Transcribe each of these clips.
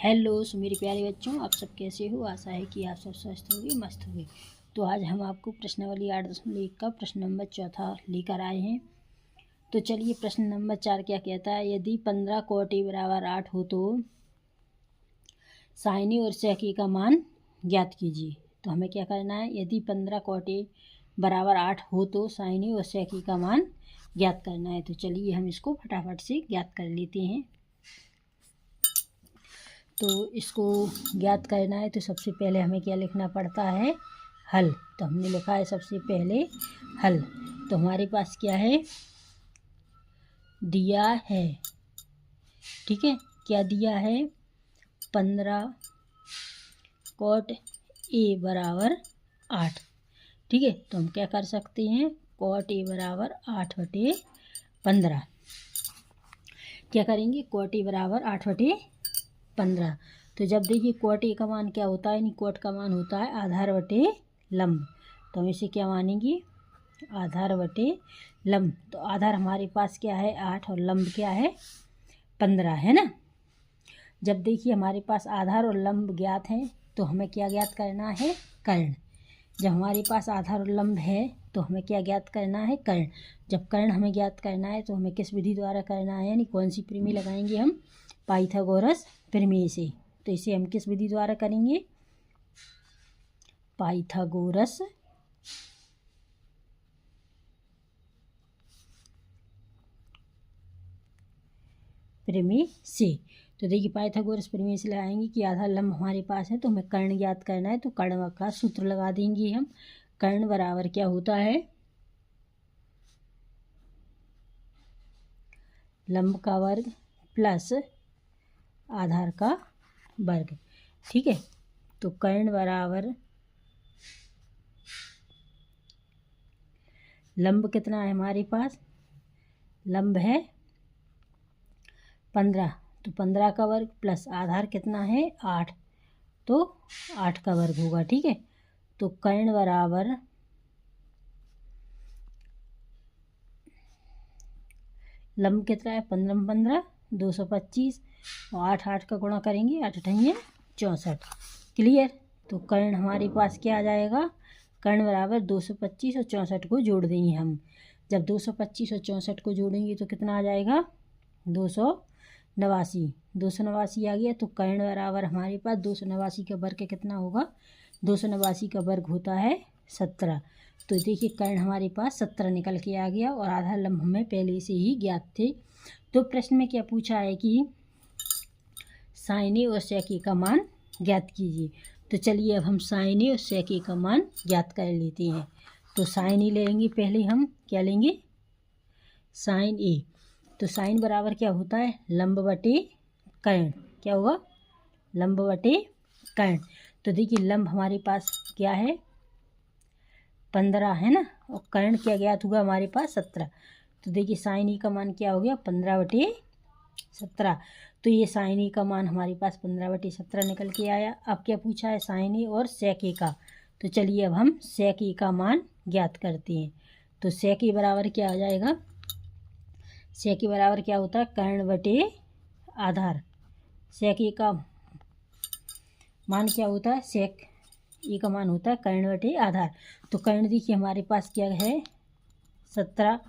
Hello सो मेरे प्यारे बच्चों, आप सब कैसे हो। आशा है कि आप सब स्वस्थ होंगे, मस्त होंगे। तो आज हम आपको प्रश्नावली 8.1 का प्रश्न नंबर 4 लेकर आए हैं। तो चलिए प्रश्न नंबर 4 क्या कहता है। यदि 15 कोटि बराबर 8 हो तो साइनी और सेकी का मान ज्ञात कीजिए। तो हमें क्या करना है, यदि 15 कोटि बराबर 8 हो तो साइनी और सेकी का मान ज्ञात करना है। तो चलिए हम इसको फटाफट से ज्ञात कर लेते हैं। तो इसको ज्ञात करना है तो सबसे पहले हमें क्या लिखना पड़ता है, हल। तो हमने लिखा है सबसे पहले हल। तो हमारे पास क्या है, दिया है, ठीक है। क्या दिया है, 15 कोट ए बराबर 8, ठीक है। तो हम क्या कर सकते हैं, कोट ए बराबर 8/15 क्या करेंगे, कोट ए बराबर 8/15। तो जब देखिए कोट ए का मान क्या होता है, यानी कोट का मान होता है आधार बटे लंब। तो हम इसे क्या मानेंगे, आधार बटे लंब। तो आधार हमारे पास क्या है 8 और लंब क्या है 15, है ना। जब देखिए हमारे पास आधार और लंब ज्ञात हैं तो हमें क्या ज्ञात करना है, कर्ण। जब हमारे पास आधार और लंब है तो हमें क्या ज्ञात करना है, कर्ण। जब कर्ण हमें ज्ञात करना है तो हमें किस विधि द्वारा करना है, यानी कौन सी प्रमेय लगाएंगे हम, पाइथागोरस प्रमेय से। तो इसे हम किस विधि द्वारा करेंगे, पाइथागोरस प्रमेय से। तो देखिए पाइथागोरस प्रमेय से लगाएंगे कि आधार लंब हमारे पास है तो हमें कर्ण ज्ञात करना है। तो कर्ण का सूत्र लगा देंगे हम। कर्ण बराबर क्या होता है, लंब का वर्ग प्लस आधार का वर्ग, ठीक है। तो कर्ण बराबर लंब कितना है हमारे पास, लंब है 15, तो 15 का वर्ग प्लस आधार कितना है 8, तो 8 का वर्ग होगा, ठीक है। तो कर्ण बराबर लंब कितना है 15 225 और 8 का गुणा करेंगे, 8 8 64, क्लियर। तो कर्ण हमारे पास क्या आ जाएगा, कर्ण बराबर 225 और 64 को जोड़ देंगे हम। जब 225 और 64 को जोड़ेंगे तो कितना आ जाएगा, 289। 289 आ गया। तो कर्ण बराबर हमारे पास 289 का वर्ग कितना होगा, 289 का वर्ग होता है 17। तो देखिए कर्ण हमारे पास 17 निकल के आ गया और आधार लंब हमें पहले से ही ज्ञात थे। तो प्रश्न में क्या पूछा है कि साइनी और सेकी का मान ज्ञात कीजिए। तो चलिए अब हम साइनी और सेकी का मान ज्ञात कर लेते हैं। तो साइन ई लेंगे पहले, हम क्या लेंगे, साइन ए। तो साइन बराबर क्या होता है, लंब बटे कर्ण। क्या होगा, लंब बटे कर्ण। तो देखिए लंब हमारे पास क्या है 15, है ना, और कर्ण क्या ज्ञात हुआ हमारे पास 17। तो देखिए साइन ई का मान क्या हो गया 15/17। तो ये साइन ई का मान हमारे पास 15/17 निकल के आया। अब क्या पूछा है, साइन ई और सेक ए का। तो चलिए अब हम सेक ए का मान ज्ञात करते हैं। तो सेक ए बराबर क्या आ जाएगा, सेक ए बराबर क्या होता है, कर्ण बटे आधार। सेक ए का मान क्या होता है, सेक ए का मान होता है कर्ण बटे आधार। तो कर्ण देखिए हमारे पास क्या है 17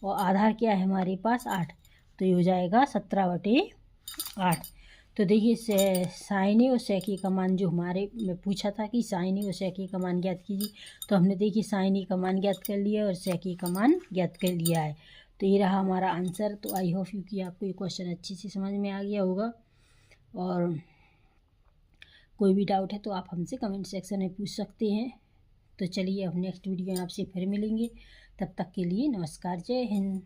और आधार क्या है हमारे पास 8। तो ये हो जाएगा 17/8। तो देखिए साइनी और सेकी का मान जो हमारे में पूछा था कि साइनी और सेकी का मान ज्ञात कीजिए, तो हमने देखिए साइनी का मान ज्ञात कर लिया और सेकी का मान ज्ञात कर लिया है। तो ये रहा हमारा आंसर। तो आई होप यू कि आपको ये क्वेश्चन अच्छी से समझ में आ गया होगा। और कोई भी डाउट है तो आप हमसे कमेंट सेक्शन में पूछ सकते हैं। तो चलिए अब नेक्स्ट वीडियो में आपसे फिर मिलेंगे। तब तक के लिए नमस्कार, जय हिंद।